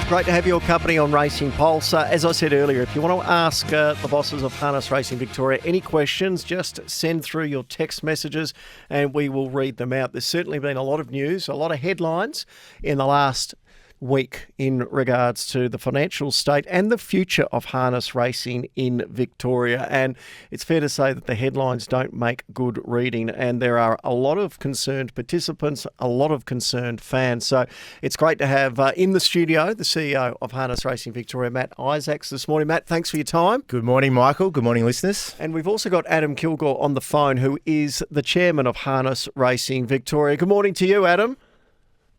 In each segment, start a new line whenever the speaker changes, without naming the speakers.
Great to have your company on Racing Pulse. As I said earlier, if you want to ask the bosses of Harness Racing Victoria any questions, just send through your text messages and we will read them out. There's certainly been a lot of news, a lot of headlines in the last week in regards to the financial state and the future of harness racing in Victoria. And it's fair to say that the headlines don't make good reading, and there are a lot of concerned participants, a lot of concerned fans. So it's great to have in the studio the CEO of Harness Racing Victoria, Matt Isaacs, this morning. Matt, thanks for your time.
Good morning, Michael. Good morning, listeners.
And we've also got Adam Kilgour on the phone, who is the chairman of Harness Racing Victoria. Good morning to you, Adam.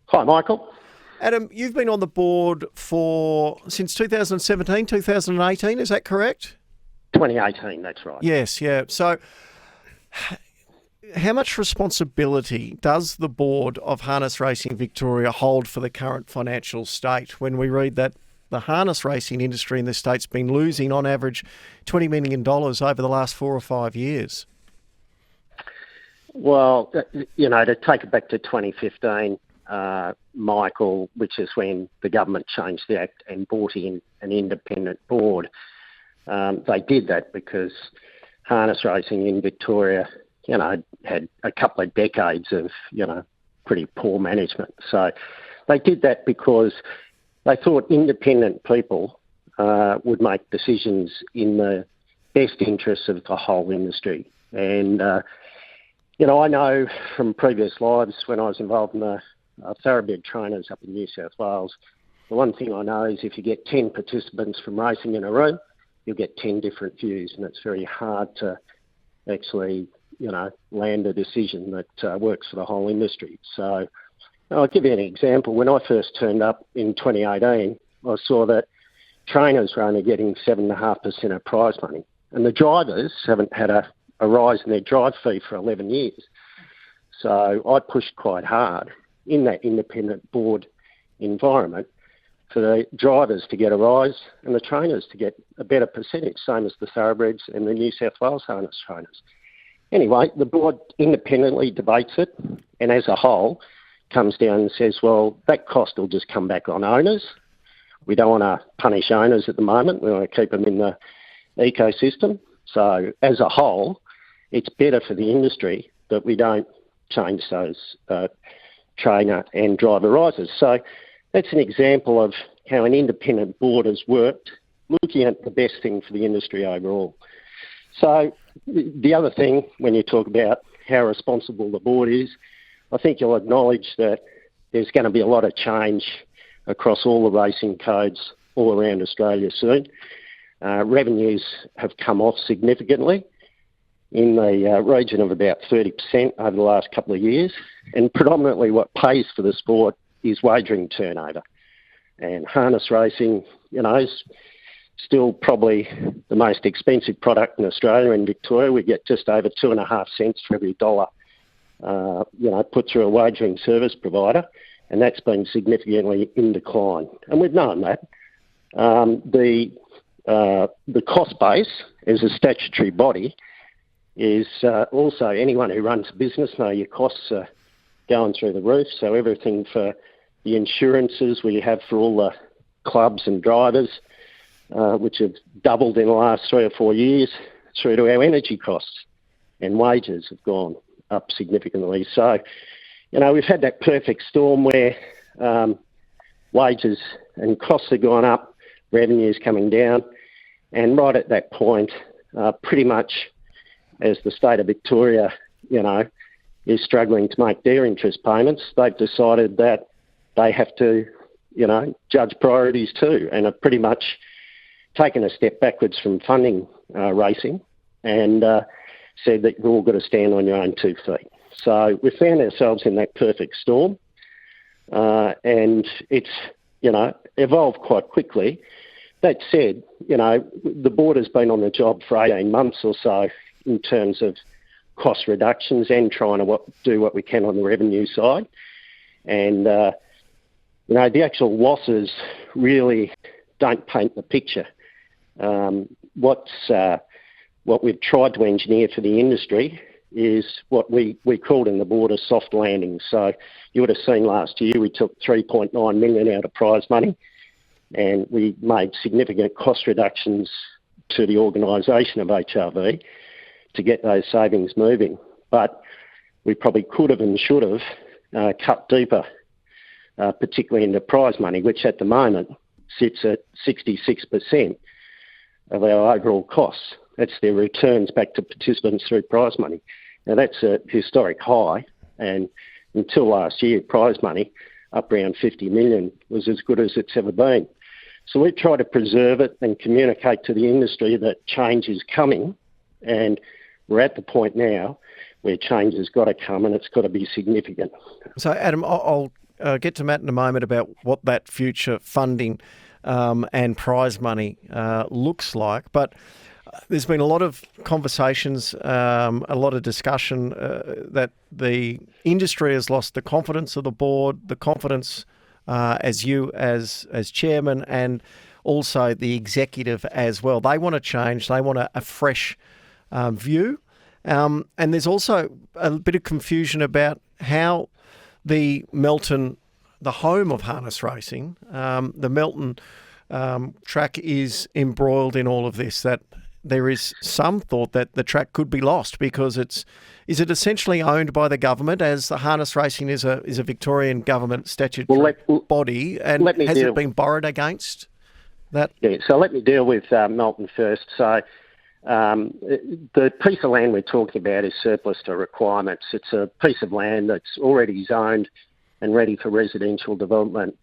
Hi, Michael.
Adam, you've been on the board since 2017, 2018, is that correct?
2018, that's right.
Yes, yeah. So how much responsibility does the board of Harness Racing Victoria hold for the current financial state when we read that the harness racing industry in the state's been losing on average $20 million over the last 4 or 5 years?
Well, to take it back to 2015, Michael, which is when the government changed the Act and brought in an independent board. They did that because harness racing in Victoria, had a couple of decades of, pretty poor management. So they did that because they thought independent people would make decisions in the best interests of the whole industry. And, I know from previous lives when I was involved in the thoroughbred trainers up in New South Wales, the one thing I know is if you get 10 participants from racing in a room, you'll get 10 different views, and it's very hard to actually, land a decision that works for the whole industry. So I'll give you an example. When I first turned up in 2018, I saw that trainers were only getting 7.5% of prize money, and the drivers haven't had a rise in their drive fee for 11 years. So I pushed quite hard in that independent board environment for the drivers to get a rise and the trainers to get a better percentage, same as the thoroughbreds and the New South Wales harness trainers. Anyway, the board independently debates it and as a whole comes down and says, well, that cost will just come back on owners. We don't want to punish owners at the moment. We want to keep them in the ecosystem. So as a whole, it's better for the industry that we don't change those trainer and driver rises. So that's an example of how an independent board has worked, looking at the best thing for the industry overall. So the other thing, when you talk about how responsible the board is, I think you'll acknowledge that there's going to be a lot of change across all the racing codes all around Australia soon. Revenues have come off significantly in the region of about 30% over the last couple of years. And predominantly what pays for the sport is wagering turnover. And harness racing, is still probably the most expensive product in Australia. In Victoria, we get just over 2.5 cents for every dollar, put through a wagering service provider. And that's been significantly in decline. And we've known that. The cost base as a statutory body is also anyone who runs a business know your costs are going through the roof. So everything for the insurances we have for all the clubs and drivers, which have doubled in the last 3 or 4 years, through to our energy costs and wages have gone up significantly. So, we've had that perfect storm where wages and costs have gone up, revenues coming down, and right at that point, pretty much as the state of Victoria, is struggling to make their interest payments, they've decided that they have to, judge priorities too, and have pretty much taken a step backwards from funding racing and said that you've all got to stand on your own 2 feet. So we found ourselves in that perfect storm, and it's, evolved quite quickly. That said, the board has been on the job for 18 months or so in terms of cost reductions and trying to do what we can on the revenue side. And, the actual losses really don't paint the picture. What we've tried to engineer for the industry is what we called in the board a soft landing. So you would have seen last year we took $3.9 million out of prize money and we made significant cost reductions to the organisation of HRV to get those savings moving. But we probably could have and should have cut deeper, particularly into prize money, which at the moment sits at 66% of our overall costs. That's their returns back to participants through prize money. Now, that's a historic high, and until last year, prize money, up around 50 million, was as good as it's ever been. So we try to preserve it and communicate to the industry that change is coming, and we're at the point now where change has got to come, and it's got to be significant.
So, Adam, I'll get to Matt in a moment about what that future funding and prize money looks like, but there's been a lot of conversations, a lot of discussion that the industry has lost the confidence of the board, the confidence as you as chairman, and also the executive as well. They want to change. They want a fresh view. And there's also a bit of confusion about how the Melton, the home of harness racing, the Melton track is embroiled in all of this, that there is some thought that the track could be lost because is it essentially owned by the government, as the harness racing is a Victorian government statutory body, and has it been borrowed against that?
Yeah, so let me deal with Melton first. So the piece of land we're talking about is surplus to requirements. It's a piece of land that's already zoned and ready for residential development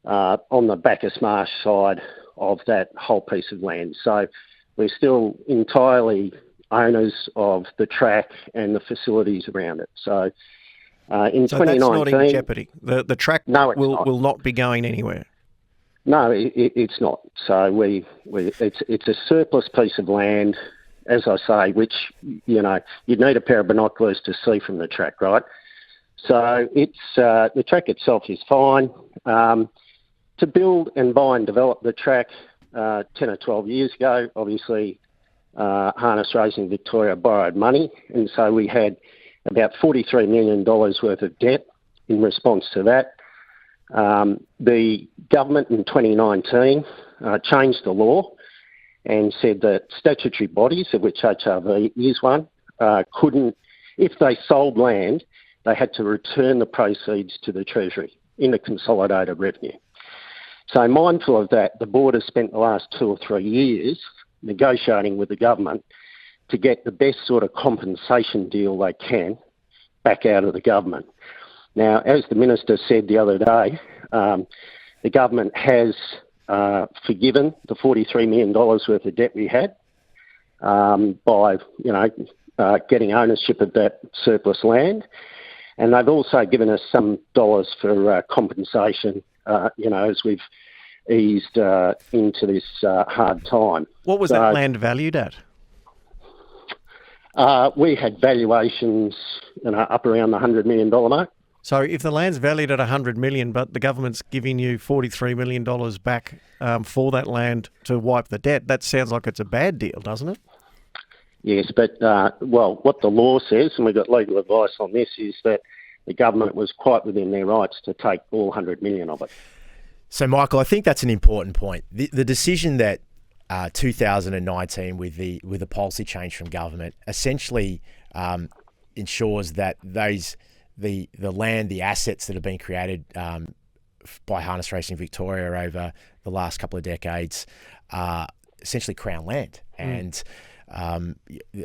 on the Bacchus Marsh side of that whole piece of land. So we're still entirely owners of the track and the facilities around it. So in 2019...
So that's not in jeopardy? The track will not be going anywhere?
No, it's not. So it's a surplus piece of land, as I say, which, you know, you'd need a pair of binoculars to see from the track, right? So it's the track itself is fine. To build and buy and develop the track 10 or 12 years ago, obviously Harness Racing Victoria borrowed money, and so we had about $43 million worth of debt in response to that. The government in 2019 changed the law and said that statutory bodies, of which HRV is one, couldn't, if they sold land, they had to return the proceeds to the Treasury in the consolidated revenue. So mindful of that, the board has spent the last 2 or 3 years negotiating with the government to get the best sort of compensation deal they can back out of the government. Now, as the Minister said the other day, the government has forgiven the $43 million worth of debt we had by, getting ownership of that surplus land. And they've also given us some dollars for compensation, as we've eased into this hard time.
What was that land valued at?
We had valuations up around the $100 million mark.
So if the land's valued at $100 million, but the government's giving you $43 million back for that land to wipe the debt, that sounds like it's a bad deal, doesn't it?
Yes, but, what the law says, and we've got legal advice on this, is that the government was quite within their rights to take all $100 million of it.
So, Michael, I think that's an important point. The decision that 2019 with the policy change from government essentially ensures that the land, the assets that have been created by Harness Racing Victoria over the last couple of decades are essentially Crown land. And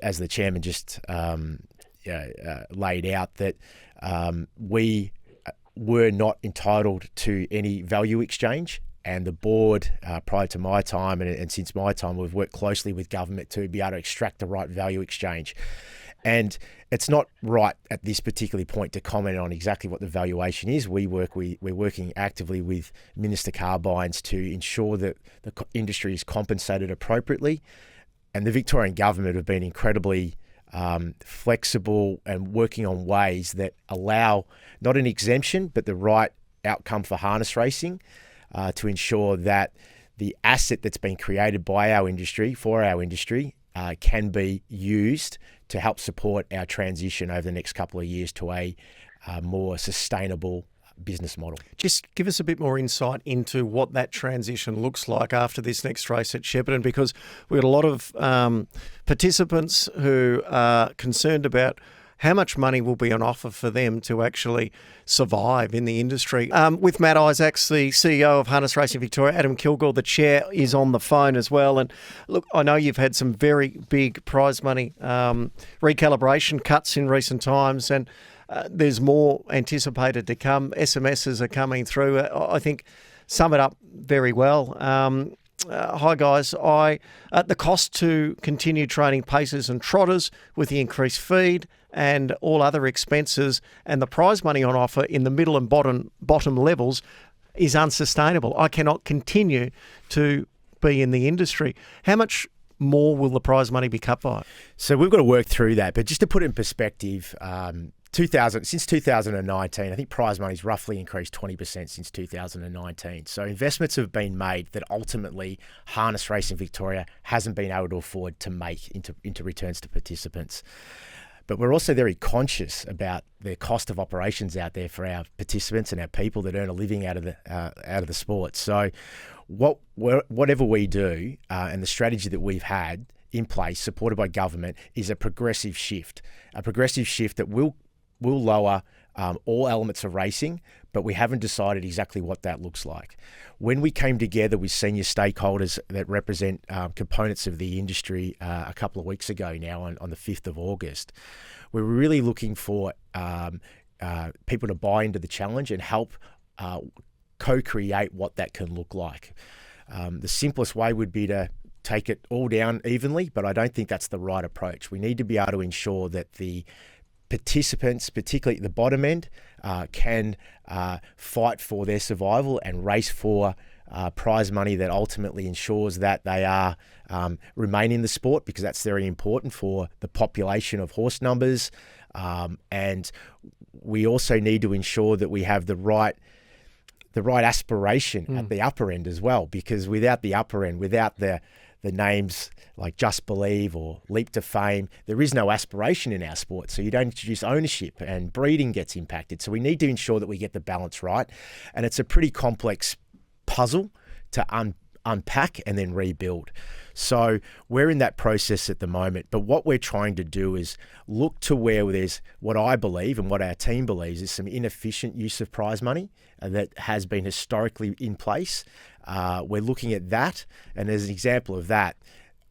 as the chairman just laid out, that we were not entitled to any value exchange. And the board, prior to my time and since my time, we've worked closely with government to be able to extract the right value exchange. And it's not right at this particular point to comment on exactly what the valuation is. We're working actively with Minister Carbines to ensure that the industry is compensated appropriately. And the Victorian government have been incredibly flexible and working on ways that allow not an exemption, but the right outcome for harness racing to ensure that the asset that's been created by our industry, for our industry, can be used to help support our transition over the next couple of years to a more sustainable business model.
Just give us a bit more insight into what that transition looks like after this next race at Shepparton, because we've got a lot of participants who are concerned about how much money will be on offer for them to actually survive in the industry. With Matt Isaacs, the CEO of Harness Racing Victoria, Adam Kilgour, the chair, is on the phone as well. And look, I know you've had some very big prize money recalibration cuts in recent times, and there's more anticipated to come. SMSs are coming through. I think sum it up very well. Hi guys, the cost to continue training pacers and trotters with the increased feed and all other expenses and the prize money on offer in the middle and bottom levels is unsustainable. I cannot continue to be in the industry. How much more will the prize money be cut by?
So we've got to work through that, but just to put it in perspective, since 2019, I think prize money's roughly increased 20% since 2019. So investments have been made that ultimately Harness Racing Victoria hasn't been able to afford to make into returns to participants. But we're also very conscious about the cost of operations out there for our participants and our people that earn a living out of the sport. So whatever we do and the strategy that we've had in place, supported by government, is a progressive shift that will lower all elements of racing, but we haven't decided exactly what that looks like. When we came together with senior stakeholders that represent components of the industry a couple of weeks ago now on the 5th of August, we were really looking for people to buy into the challenge and help co-create what that can look like. The simplest way would be to take it all down evenly, but I don't think that's the right approach. We need to be able to ensure that the participants, particularly at the bottom end, can fight for their survival and race for prize money that ultimately ensures that they are remain in the sport, because that's very important for the population of horse numbers. And we also need to ensure that we have the right aspiration at the upper end as well, because without the upper end, without the names like Just Believe or Leap to Fame, there is no aspiration in our sport. So you don't introduce ownership and breeding gets impacted. So we need to ensure that we get the balance right. And it's a pretty complex puzzle to unpack and then rebuild. So we're in that process at the moment. But what we're trying to do is look to where there's what I believe and what our team believes is some inefficient use of prize money that has been historically in place. We're looking at that. And as an example of that,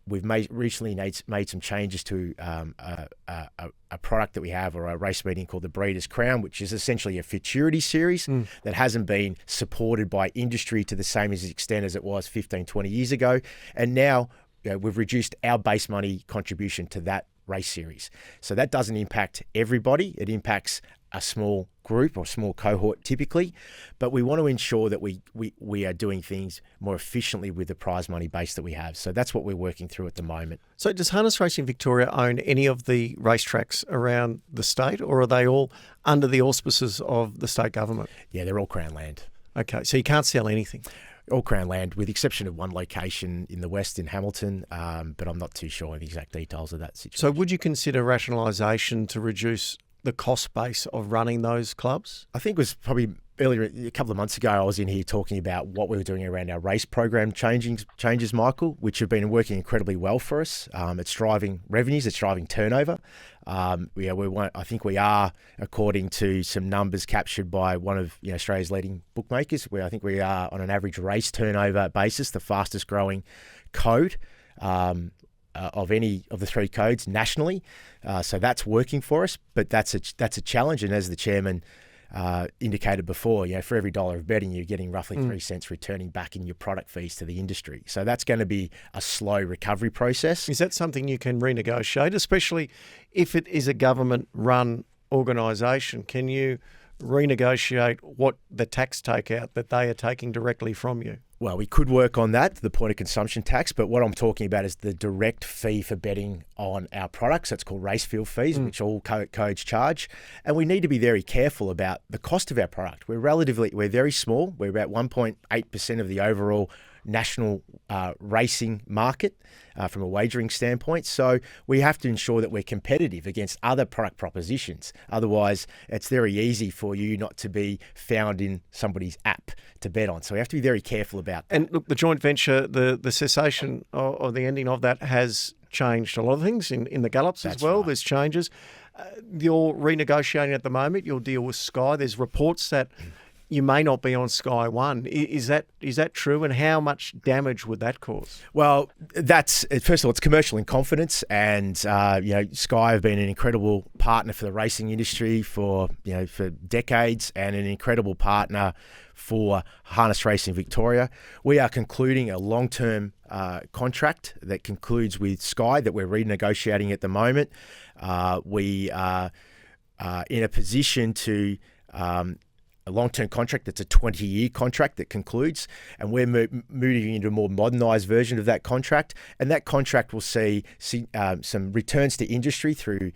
we've recently made some changes to a product that we have, or a race meeting called the Breeders' Crown, which is essentially a futurity series that hasn't been supported by industry to the same extent as it was 15, 20 years ago. And now we've reduced our base money contribution to that race series. So that doesn't impact everybody. It impacts a small group or small cohort typically, but we want to ensure that we are doing things more efficiently with the prize money base that we have. So that's what we're working through at the moment.
So does Harness Racing Victoria own any of the racetracks around the state, or are they all under the auspices of the state government?
Yeah, they're all Crown land.
Okay, so you can't sell anything?
All Crown land, with the exception of one location in the west in Hamilton, but I'm not too sure of the exact details of that situation.
So would you consider rationalisation to reduce the cost base of running those clubs?
I think it was probably earlier, a couple of months ago, I was in here talking about what we were doing around our race program changes, Michael, which have been working incredibly well for us. It's driving revenues, it's driving turnover. I think we are, according to some numbers captured by one of Australia's leading bookmakers, where I think we are on an average race turnover basis, the fastest growing code of any of the three codes nationally. So that's working for us, but that's a challenge. And as the chairman indicated before, for every $1 of betting, you're getting roughly 3 cents returning back in your product fees to the industry. So that's going to be a slow recovery process.
Is that something you can renegotiate, especially if it is a government-run organisation? Can you renegotiate what the tax takeout that they are taking directly from you?
Well, we could work on that, the point of consumption tax, but what I'm talking about is the direct fee for betting on our products. That's called race field fees, which all codes charge. And we need to be very careful about the cost of our product. We're very small. We're about 1.8% of the overall national racing market from a wagering standpoint. So we have to ensure that we're competitive against other product propositions. Otherwise, it's very easy for you not to be found in somebody's app to bet on. So we have to be very careful about that.
And look, the joint venture, the cessation or the ending of that has changed a lot of things in the Gallops as well. Right. There's changes. You're renegotiating at the moment your deal with Sky. There's reports that you may not be on Sky One. Is that true? And how much damage would that cause?
Well, first of all, it's commercial in confidence, and Sky have been an incredible partner for the racing industry for decades, and an incredible partner for harness racing Victoria. We are concluding a long-term contract that concludes with Sky that we're renegotiating at the moment. We are in a position to a long-term contract that's a 20-year contract that concludes, and we're moving into a more modernised version of that contract, and that contract will see some returns to industry through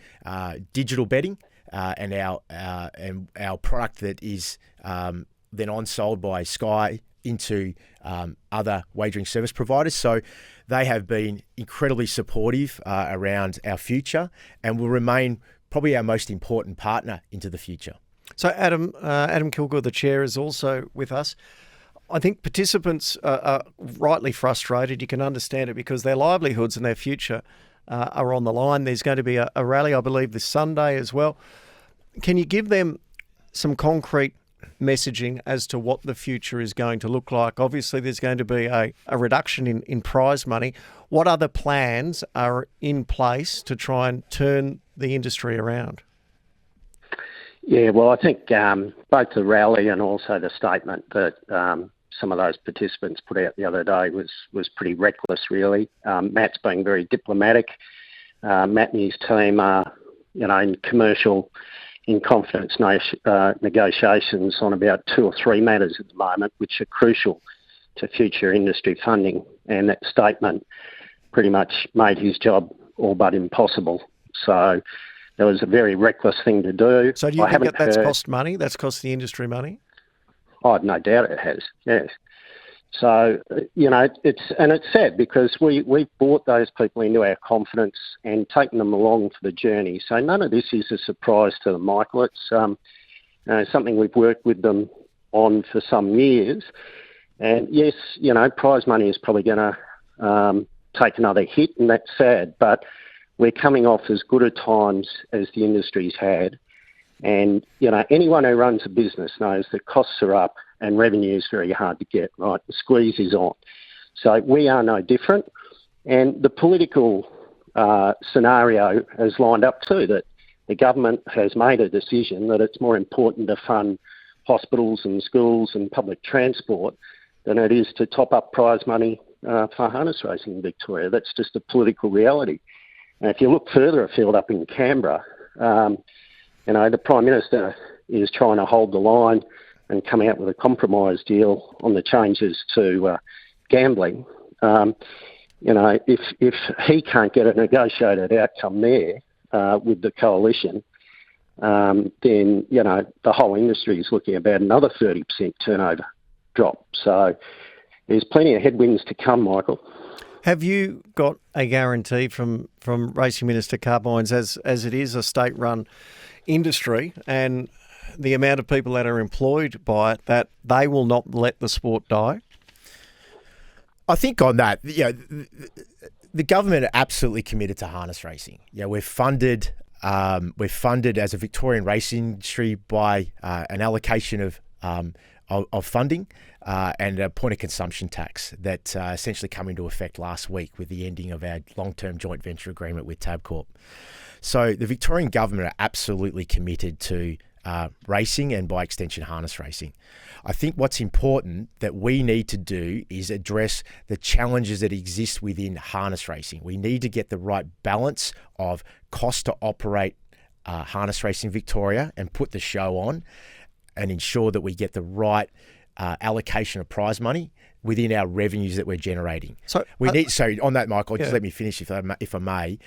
digital betting and our product that is then on-sold by Sky into other wagering service providers. So they have been incredibly supportive around our future and will remain probably our most important partner into the future.
So Adam Kilgour, the chair, is also with us. I think participants are rightly frustrated. You can understand it because their livelihoods and their future are on the line. There's going to be a rally, I believe, this Sunday as well. Can you give them some concrete messaging as to what the future is going to look like? Obviously, there's going to be a reduction in prize money. What other plans are in place to try and turn the industry around?
Yeah, well, I think both the rally and also the statement that some of those participants put out the other day was pretty reckless, really. Matt's being very diplomatic. Matt and his team are, in confidence negotiations on about 2 or 3 matters at the moment, which are crucial to future industry funding. And that statement pretty much made his job all but impossible. So that was a very reckless thing to do.
So do you think that's cost money? That's cost the industry money?
Oh, I've no doubt it has, yes. So, it's sad because we've brought those people into our confidence and taken them along for the journey. So none of this is a surprise to them, Michael. It's something we've worked with them on for some years. And yes, prize money is probably going to take another hit, and that's sad. But we're coming off as good a times as the industry's had. And, anyone who runs a business knows that costs are up and revenue is very hard to get, right? The squeeze is on. So we are no different. And the political scenario has lined up too, that the government has made a decision that it's more important to fund hospitals and schools and public transport than it is to top up prize money for harness racing in Victoria. That's just a political reality. And if you look further afield up in Canberra, the Prime Minister is trying to hold the line and come out with a compromise deal on the changes to gambling. If he can't get a negotiated outcome there with the coalition, then, the whole industry is looking at about another 30% turnover drop. So there's plenty of headwinds to come, Michael.
Have you got a guarantee from Racing Minister Carbines, as it is a state-run industry and the amount of people that are employed by it, that they will not let the sport die?
I think on that, the government are absolutely committed to harness racing. We're funded as a Victorian racing industry by an allocation of funding and a point of consumption tax that essentially come into effect last week with the ending of our long-term joint venture agreement with Tabcorp. So the Victorian government are absolutely committed to racing and by extension harness racing. I think what's important that we need to do is address the challenges that exist within harness racing. We need to get the right balance of cost to operate harness racing Victoria and put the show on and ensure that we get the right allocation of prize money within our revenues that we're generating.
So
So on that, Michael, just let me finish if I may.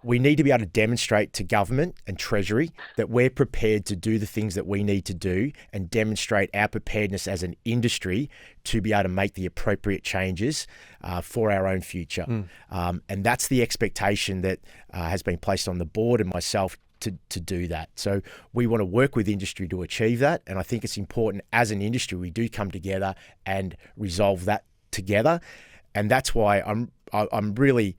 We need to be able to demonstrate to government and Treasury that we're prepared to do the things that we need to do and demonstrate our preparedness as an industry to be able to make the appropriate changes for our own future. And that's the expectation that has been placed on the board and myself to do that. So we want to work with industry to achieve that. And I think it's important as an industry, we do come together and resolve that together. And that's why I'm really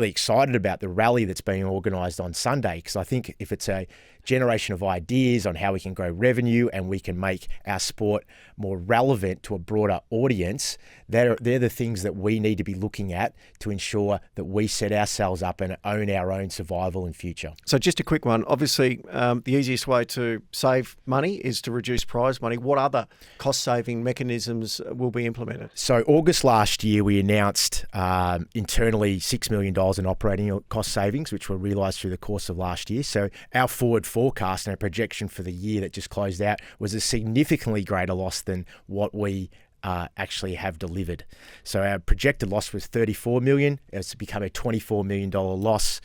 excited about the rally that's being organised on Sunday, because I think if it's a generation of ideas on how we can grow revenue and we can make our sport more relevant to a broader audience, they're the things that we need to be looking at to ensure that we set ourselves up and own our own survival and future.
So just a quick one. Obviously, the easiest way to save money is to reduce prize money. What other cost-saving mechanisms will be implemented?
So August last year, we announced internally $6 million in operating cost savings, which were realised through the course of last year. So our forward forecast and our projection for the year that just closed out was a significantly greater loss than what we actually have delivered. So our projected loss was $34 million. It's become a $24 million loss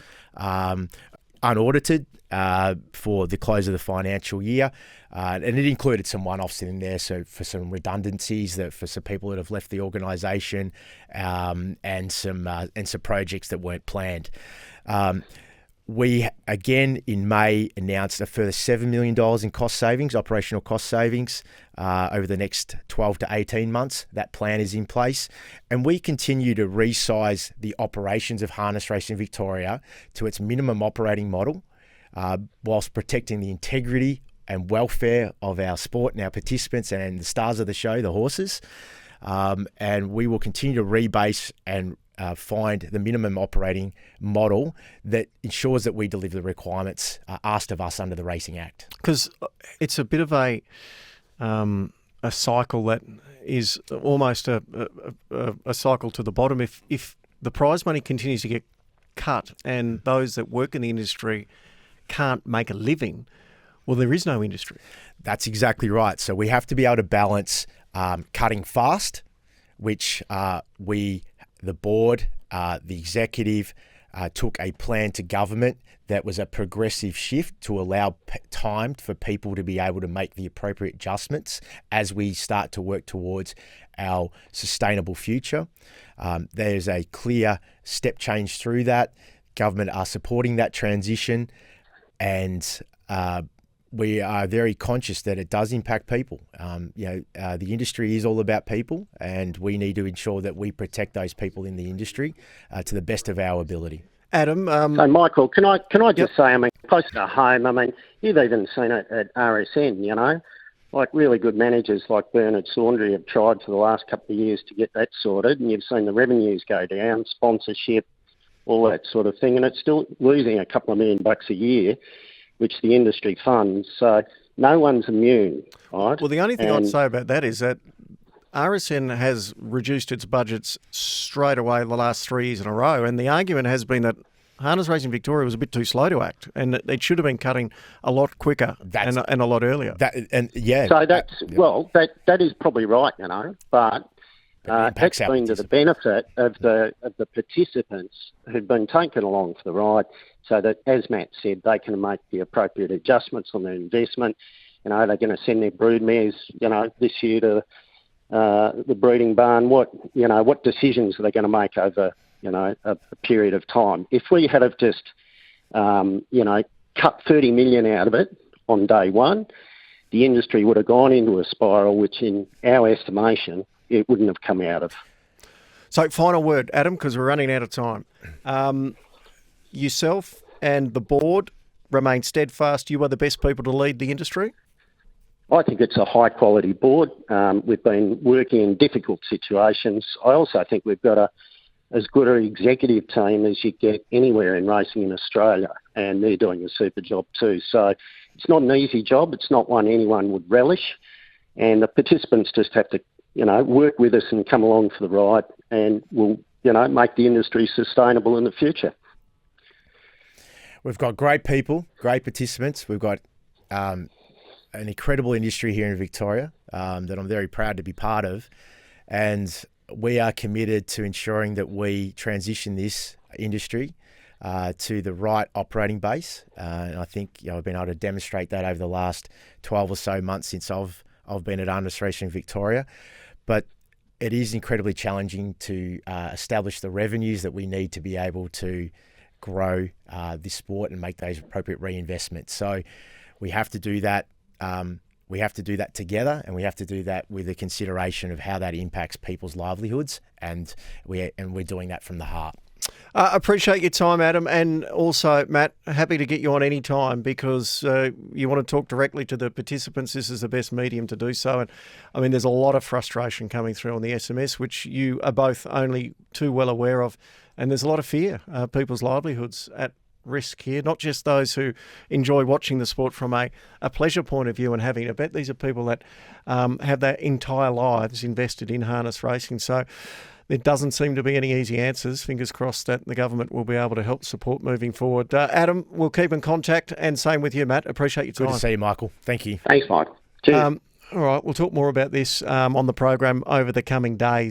unaudited for the close of the financial year. And it included some one-offs in there, so for some redundancies, for some people that have left the organisation, and some projects that weren't planned. We, again, in May, announced a further $7 million in cost savings, operational cost savings, over the next 12 to 18 months. That plan is in place. And we continue to resize the operations of Harness Racing Victoria to its minimum operating model, whilst protecting the integrity and welfare of our sport and our participants and the stars of the show, the horses. And we will continue to rebase and find the minimum operating model that ensures that we deliver the requirements asked of us under the Racing Act.
Because it's a bit of a cycle that is almost a cycle to the bottom. If the prize money continues to get cut and those that work in the industry can't make a living, well, there is no industry.
That's exactly right. So we have to be able to balance cutting fast, which the board, the executive, took a plan to government that was a progressive shift to allow time for people to be able to make the appropriate adjustments as we start to work towards our sustainable future. There's a clear step change through that. Government are supporting that transition, and we are very conscious that it does impact people. The industry is all about people, and we need to ensure that we protect those people in the industry to the best of our ability.
Adam,
so Michael, can I just say, I mean, close to home, I mean, you've even seen it at RSN, like really good managers like Bernard Saundry have tried for the last couple of years to get that sorted, and you've seen the revenues go down, sponsorship, all that sort of thing, and it's still losing a couple of $1 million a year, which the industry funds. So no one's immune, right?
Well, the only thing I'd say about that is that RSN has reduced its budgets straight away the last 3 years in a row, and the argument has been that Harness Racing Victoria was a bit too slow to act, and it should have been cutting a lot quicker and a lot earlier.
So that is probably right, but that's been to the benefit of the participants who've been taken along for the ride, so that, as Matt said, they can make the appropriate adjustments on their investment. They're going to send their broodmares, this year to the breeding barn. What decisions are they going to make over, a period of time? If we had have just, cut 30 million out of it on day one, the industry would have gone into a spiral, which in our estimation, it wouldn't have come out of.
So final word, Adam, because we're running out of time. Yourself and the board remain steadfast. You are the best people to lead the industry?
I think it's a high-quality board. We've been working in difficult situations. I also think we've got as good an executive team as you get anywhere in racing in Australia, and they're doing a super job too. So it's not an easy job. It's not one anyone would relish, and the participants just have to work with us and come along for the ride, and we'll, make the industry sustainable in the future.
We've got great people, great participants. We've got an incredible industry here in Victoria that I'm very proud to be part of. And we are committed to ensuring that we transition this industry to the right operating base. And I think I've been able to demonstrate that over the last 12 or so months since I've been at Harness Racing Victoria. But it is incredibly challenging to establish the revenues that we need to be able to grow this sport and make those appropriate reinvestments. So we have to do that. We have to do that together, and we have to do that with a consideration of how that impacts people's livelihoods, and we're doing that from the heart.
Appreciate your time, Adam, and also, Matt, happy to get you on any time because you want to talk directly to the participants. This is the best medium to do so. And I mean, there's a lot of frustration coming through on the SMS, which you are both only too well aware of. And there's a lot of fear, people's livelihoods at risk here, not just those who enjoy watching the sport from a pleasure point of view and having a bet. These are people that have their entire lives invested in harness racing. So there doesn't seem to be any easy answers. Fingers crossed that the government will be able to help support moving forward. Adam, we'll keep in contact, and same with you, Matt. Appreciate your time.
Good to see you, Michael. Thank you.
Thanks, Mike. Cheers.
All right, we'll talk more about this on the program over the coming days.